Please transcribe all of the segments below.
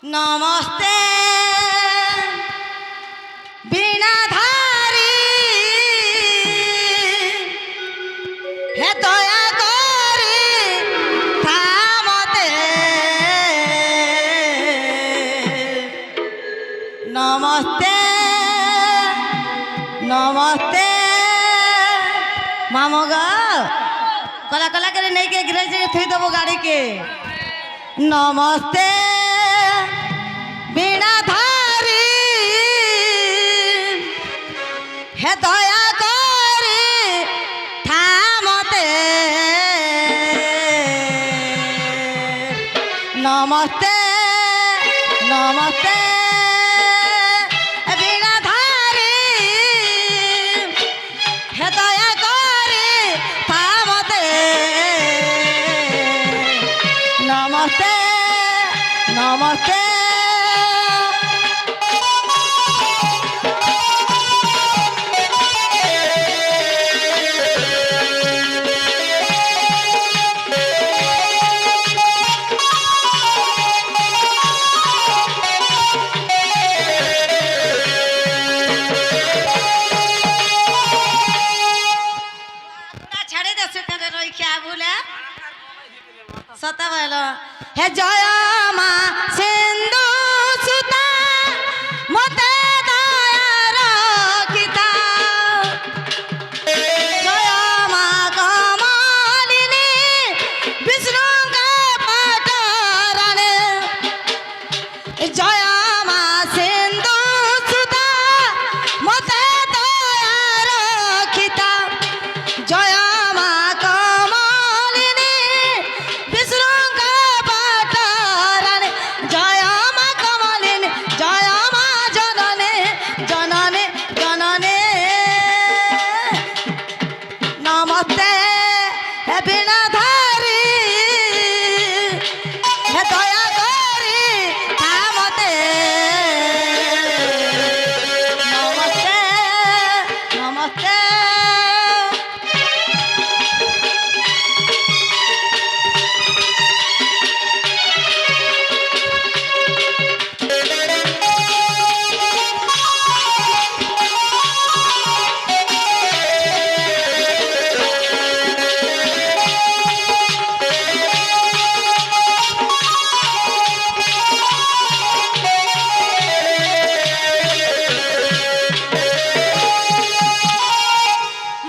नमस्ते बीणाधारी हे दया करी थामते नमस्ते नमस्ते मामोगा कला कला करे नहीं के गिरे जे थई देबो गाड़ी के नमस्ते बीणाधारी हे दया करी थामते नमस्ते नमस्ते बीणाधारी हे दया करी थामते नमस्ते नमस्ते छाड़े दे से तेरे रोई क्या बोले सता बोलो हे जय मा सिंधु सुता मते दया रखिता जय मा कमलिनी विष्णु का पाटराने जय मा सिंधु सुता मते दया रखिता जय मा कमलिनी विष्णु का पाटराने जय मा कमलिनी जय मा जनने जनने जनने नमस्ते हे बीणाधारी हे दया करी थामते नमस्ते नमस्ते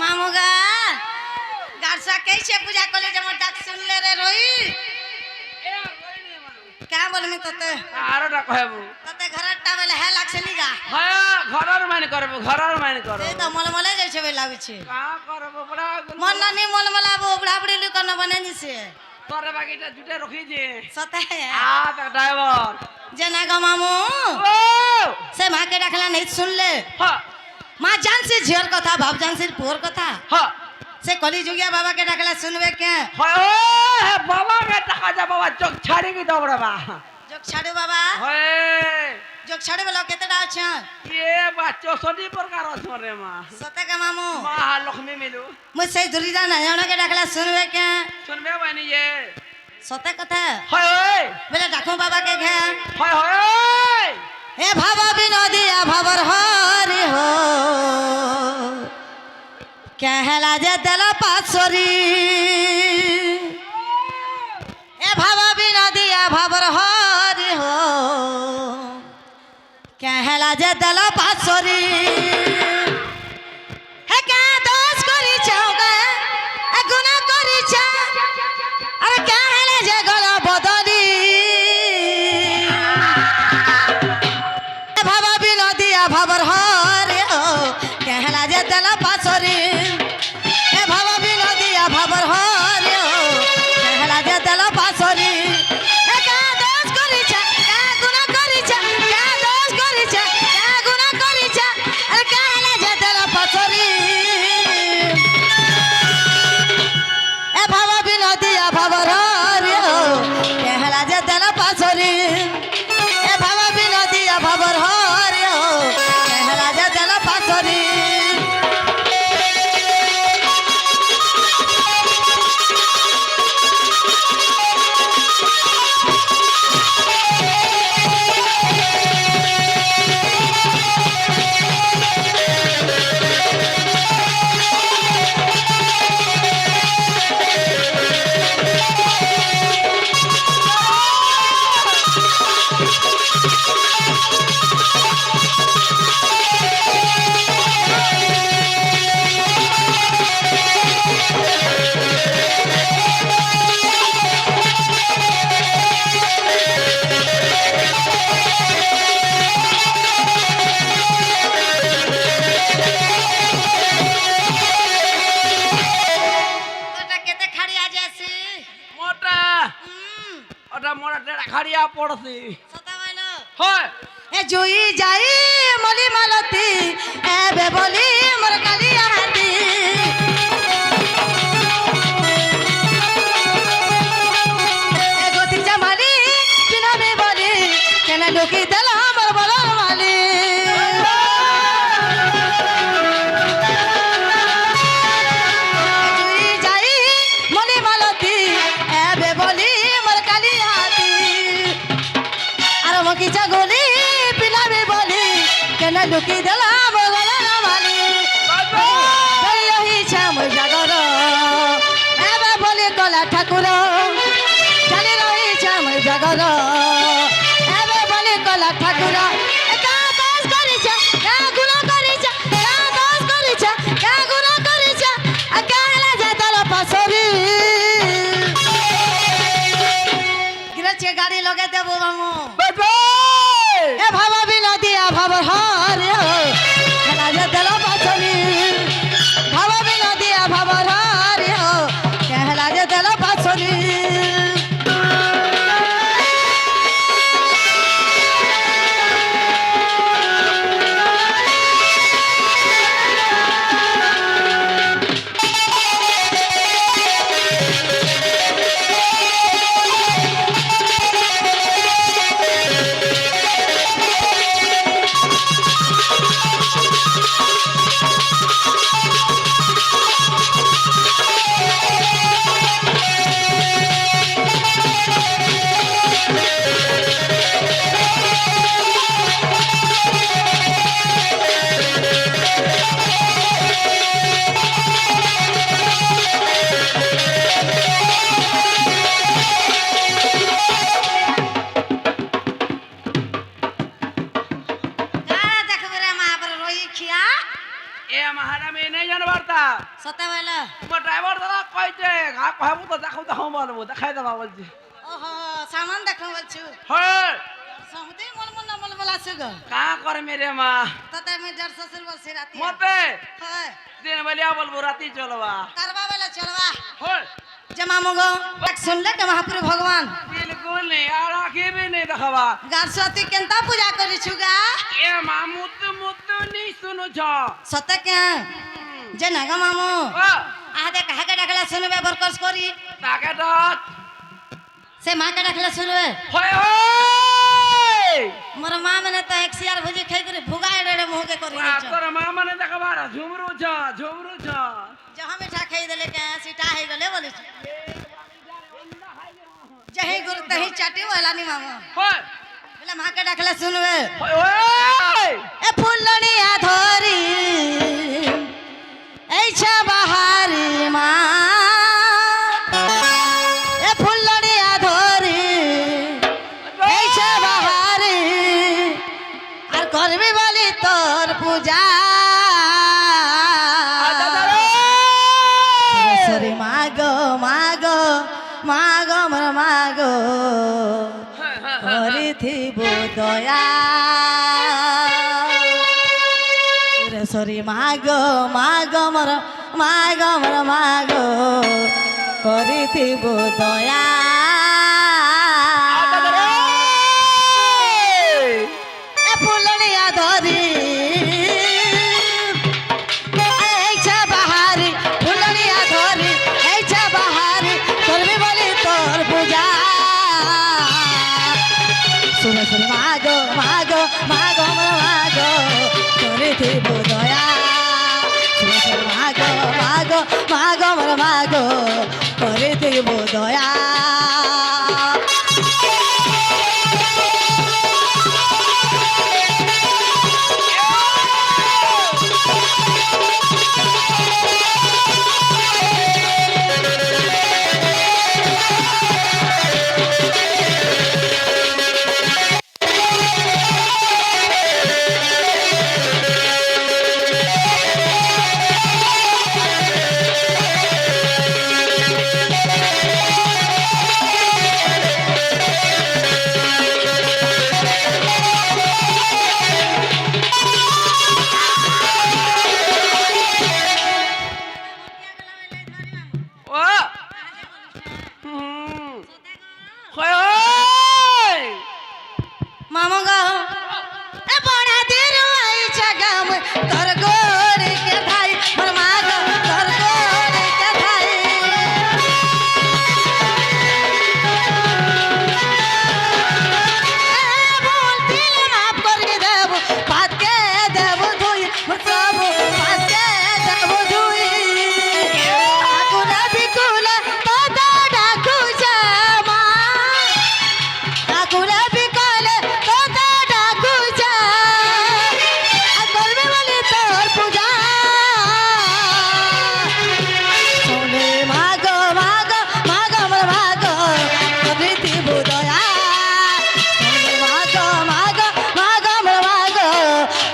मामुगा गारसा कैसे पूजा कोले जमर डाक सुन ले रे रोई क्या बोलमी तते আরোটা কইবো तते घरटा बेले है लाक्षणी गा হ্যাঁ ঘরের মাইন করব ঘরের মাইন করব ए त मलमले जैसे बे लागे কা করব বড়া मन नि मलमलाबो बुढ़ा बुढ़ी लुक न बने निसे তোরে বাকিটা জুটে রাখি দে सते তা ড্রাইভার जना गा मामू ও से मां के डाकला नहीं सुन ले হ্যাঁ मां जान से झियर कथा भाव जान से पोर कथा হ্যাঁ से कली जुगिया बाबा के डाकला सुनबे के হ্যাঁ বাবা কে টাকা যা বাবা চোখ ছাড়ি কি দবড়া বা जोक छाड़े बाबा হ্যাঁ जोक छाड़े बेलो केतेडा छ ये बाच्चो सदी प्रकार छोरे मा सते का मामू महालक्ष्मी मिलू मुझसे दुरीदा ना जाना के डाकला सुनबे के सुनबे बानी ये सते कथा हाय बेले डाको बाबा के घे हाय हाय हे भावा विनोदिया भावर हरि हो कहला जे दल पासरी हे भावा विनोदिया भावर हरि हो कहला जे दल पासरी हे क्या दोष करी छौगा ए गुनाह करी छ अरे कहले जे गला बदली भावा विनोदिया भावर हरे हो कहला जे दल पासरी ए भावा विनोदिया भावर हरे हो कहला जे दल पासरी ए का दोष करी छ का गुनाह करी छ का दोष करी छ का गुनाह লিয়া পড়ছি সতা বলো হয় এ জুই যাই মলি মালতী এবে বলি মোর কালিয়া হাতি এ গতি জামালি চিনাবে বলি কেন ঢুকি দিল আমার বল মালি জুই যাই মলি মালতী এবে বলি মোর কালিয়া হাতি আর মকি জাগলি পিলাবে বলি কেন লুকি দিলাম গলার মালি ধরি রহিছে মই জাগর এবে বলি কলা ঠাকুর ধরি রহিছে মই জাগর এবে বলি কলা ঠাকুর একা দোষ করিছে কা গুণ করিছে কা দোষ করিছে কা গুণ করিছে আকা হেলা যায় তল পাসরি গিরছে গাড়ি লগে দেবো মামু এ ভাবা বিনোদিয়া ভাব হারে খেলা যে দিল পাথরি ভাবা বিনোদিয়া ভাব হারে খেলা যে দিল পাথরি এ মহারা মে নেই জানবারতা সতা বলো তোমার ড্রাইভার দাদা কইছে ঘা কহাবো তো দেখো দেখো বলবো দেখাই দেবা বলছি ওহো সামান দেখো বলছু হয় সহদে মন মন মন বলাছু গো কা করে মেরে মা ততে আমি ডর শ্বশুর বলছি রাতি মতে হয় দিন বলিয়া বলবো রাতি চলবা কারবা বেলা চলবা হয় যে মামু গো এক শুনলে কে মহাপুরু ভগবান बिल्कुल नहीं আর আগে भी नहीं দেখাবা গাছতি কেনতা পূজা করিছু গা এ মামুত মুত নি শুনো ছ সতে কে যে নাগা মামু ও আদে কাহাকে ডাকলা শুনবে বরকস করি তাকে ডাক সে মাকে ডাকলা শুনবে হয় হয় মোর মা মানে তো এক সিয়ার ভুজি খাই করে ভুগাই রে মুহকে করি তোর মা মানে দেখাবা ঝুমরু ছ जहाँ मिठा खाई दिले के सीटा है गले बोले जही गुरु तही चाटी वाला नी मामा হয় बोले मां के डाकला सुनवे হয় হয় ए फुलनिया धरी ऐछा बहारी मां ए फुलनिया धरी ऐछा बहारी আর করবি বলি তোর পূজা সরে মাগো মাগো মাগো মর মাগো করিথিব দয়া সরে মাগো মাগো মর মাগো করিথিব দয়া এ ফুলনিয়া ধরি এইছা বাহারি ফুলনিয়া ধরি এইছা বাহারি করবি বলি তোর পূজা শুনে শুনে মাগো মাগো মাগো মর মাগো করিথিব দয়া শুনে শুনে মাগো মাগো মাগো মর মাগো করিথিব দয়া मामा गा ए बड़ा देर आई जगम तोर गोर के थाई मोर माग तोर गोर के थाई ए बोल दिल माफ कर के देव बात के देव धुई मोर सब बात के देव धुई आकुला बिकुला तो डाकू जामा आकुला बिकुला तो डाकू जा आ करबे बोले तोर पूजा सोने मागो मागो मागो मोर मागो प्रकृति बुदया सोने मागो मागो मागो मोर मागो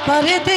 प्रकृति